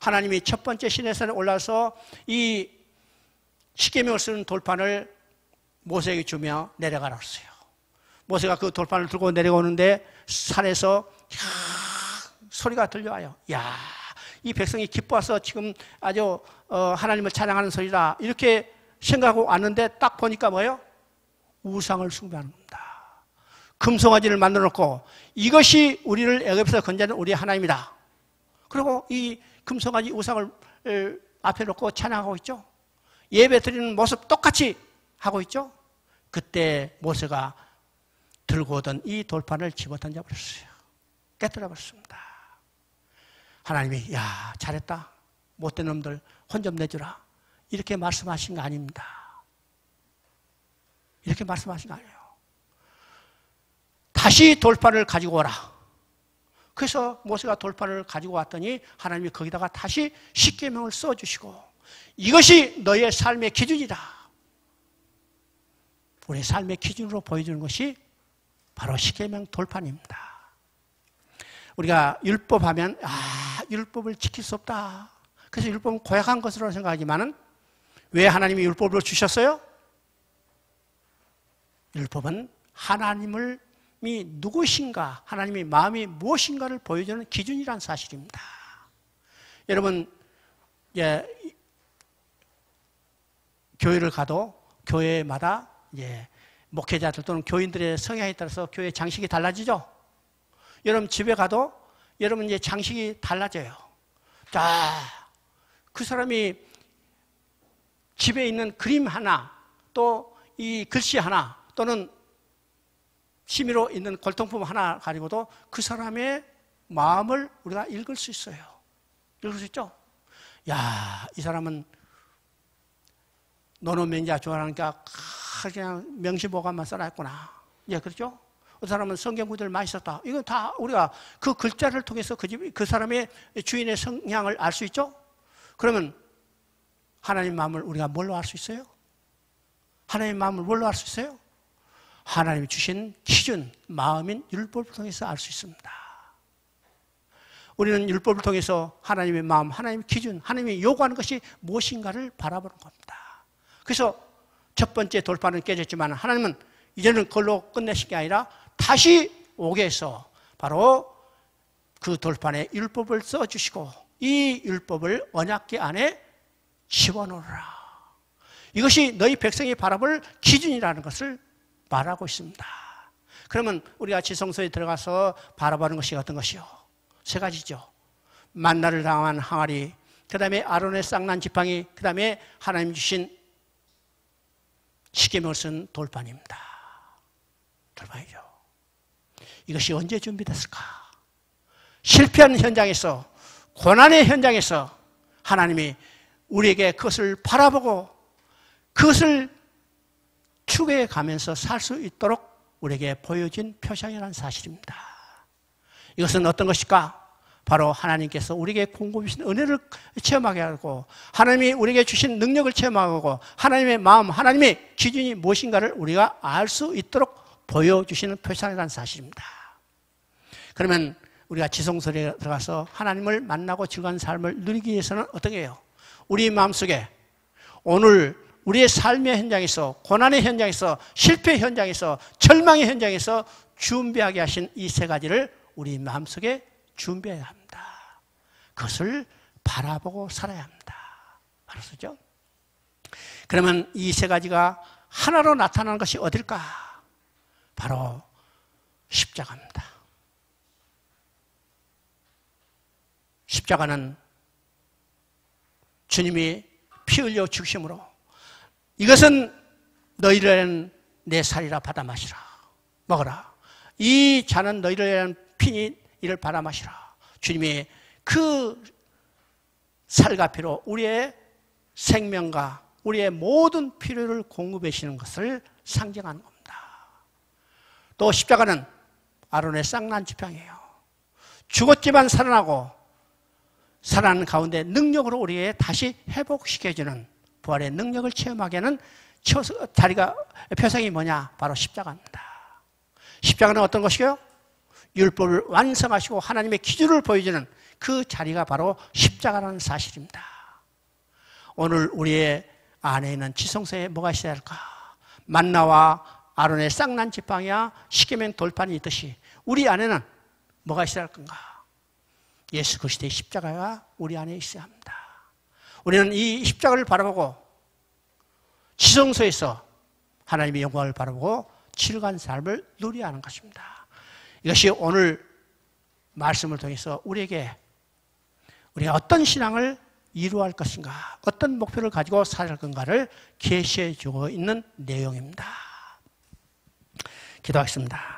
하나님이 첫 번째 시내산에 올라서 이 십계명을 쓰는 돌판을 모세에게 주며 내려가라고 했어요. 모세가 그 돌판을 들고 내려오는데 산에서 소리가 들려와요. 야, 이 백성이 기뻐서 지금 아주 하나님을 찬양하는 소리다. 이렇게 생각하고 왔는데 딱 보니까 뭐예요? 우상을 숭배하는 겁니다. 금송아지를 만들어 놓고 이것이 우리를 애굽에서 건져낸 우리 하나님이다. 그리고 이 금송아지 우상을 앞에 놓고 찬양하고 있죠. 예배 드리는 모습 똑같이 하고 있죠. 그때 모세가 들고 오던 이 돌판을 집어 던져버렸어요. 깨뜨려 버렸습니다. 하나님이 야, 잘했다. 못된 놈들 혼 좀 내주라. 이렇게 말씀하신 거 아닙니다. 이렇게 말씀하신 거 아니에요. 다시 돌판을 가지고 오라. 그래서 모세가 돌판을 가지고 왔더니 하나님이 거기다가 다시 십계명을 써주시고 이것이 너의 삶의 기준이다. 우리의 삶의 기준으로 보여주는 것이 바로 십계명 돌판입니다. 우리가 율법하면 율법을 지킬 수 없다. 그래서 율법은 고약한 것으로 생각하지만은 왜 하나님이 율법을 주셨어요? 율법은 하나님이 누구신가, 하나님의 마음이 무엇인가를 보여주는 기준이라는 사실입니다. 여러분, 교회를 가도 교회마다 목회자들 또는 교인들의 성향에 따라서 교회 장식이 달라지죠. 여러분 집에 가도 여러분 장식이 달라져요. 자, 그 사람이 집에 있는 그림 하나, 또 이 글씨 하나, 또는 취미로 있는 골동품 하나 가지고도 그 사람의 마음을 우리가 읽을 수 있어요. 읽을 수 있죠? 야, 이 사람은 노노면자 좋아하니까 그냥 명시보감만 써놨구나. 예, 그렇죠? 그 사람은 성경 구절을 많이 썼다. 이건 다 우리가 그 글자를 통해서 그 사람의 주인의 성향을 알 수 있죠? 그러면 하나님 마음을 우리가 뭘로 알 수 있어요? 하나님 마음을 뭘로 알 수 있어요? 하나님이 주신 기준, 마음인 율법을 통해서 알 수 있습니다. 우리는 율법을 통해서 하나님의 마음, 하나님의 기준, 하나님이 요구하는 것이 무엇인가를 바라보는 겁니다. 그래서 첫 번째 돌판은 깨졌지만 하나님은 이제는 그걸로 끝내신 게 아니라 다시 오게 해서 바로 그 돌판에 율법을 써주시고 이 율법을 언약궤 안에 집어넣으라. 이것이 너희 백성이 바라볼 기준이라는 것을 말하고 있습니다. 그러면 우리가 지성소에 들어가서 바라보는 것이 어떤 것이요? 세 가지죠. 만나를 당한 항아리, 그 다음에 아론의 쌍난 지팡이, 그 다음에 하나님 주신 십계명을 쓴 돌판입니다. 돌판이죠. 이것이 언제 준비됐을까? 실패한 현장에서, 고난의 현장에서 하나님이 우리에게 그것을 바라보고 그것을 추구해 가면서 살 수 있도록 우리에게 보여진 표상이라는 사실입니다. 이것은 어떤 것일까? 바로 하나님께서 우리에게 공급해 주신 은혜를 체험하게 하고 하나님이 우리에게 주신 능력을 체험하고 하나님의 마음, 하나님의 기준이 무엇인가를 우리가 알 수 있도록 보여주시는 표상이라는 사실입니다. 그러면 우리가 지성소리에 들어가서 하나님을 만나고 즐거운 삶을 누리기 위해서는 어떻게 해요? 우리 마음속에 오늘 우리의 삶의 현장에서, 고난의 현장에서, 실패 현장에서, 절망의 현장에서 준비하게 하신 이 세 가지를 우리 마음속에 준비해야 합니다. 그것을 바라보고 살아야 합니다. 알았죠? 그러면 이 세 가지가 하나로 나타나는 것이 어딜까? 바로 십자가입니다. 십자가는 주님이 피 흘려 죽으심으로 이것은 너희를 내 살이라 받아 마시라. 먹어라. 이 잔은 너희를 위한 피니 이를 받아 마시라. 주님이 그 살과 피로 우리의 생명과 우리의 모든 필요를 공급해 주시는 것을 상징하는 겁니다. 또 십자가는 아론의 쌍난 지팡이에요. 죽었지만 살아나고 살아나는 가운데 능력으로 우리에게 다시 회복시켜주는 부활의 능력을 체험하게 하는 표상이 뭐냐? 바로 십자가입니다. 십자가는 어떤 것이요? 율법을 완성하시고 하나님의 기준을 보여주는 그 자리가 바로 십자가라는 사실입니다. 오늘 우리의 안에 있는 지성소에 뭐가 있어야 할까? 만나와 아론의 쌍난 지팡이와 십계명 돌판이 있듯이 우리 안에는 뭐가 있어야 할 건가? 예수 그리스도의 십자가가 우리 안에 있어야 합니다. 우리는 이 십자가를 바라보고 지성소에서 하나님의 영광을 바라보고 즐거운 삶을 누려야 하는 것입니다. 이것이 오늘 말씀을 통해서 우리가 어떤 신앙을 이루어야 할 것인가, 어떤 목표를 가지고 살아야 할 건가를 계시해 주고 있는 내용입니다. 기도하겠습니다.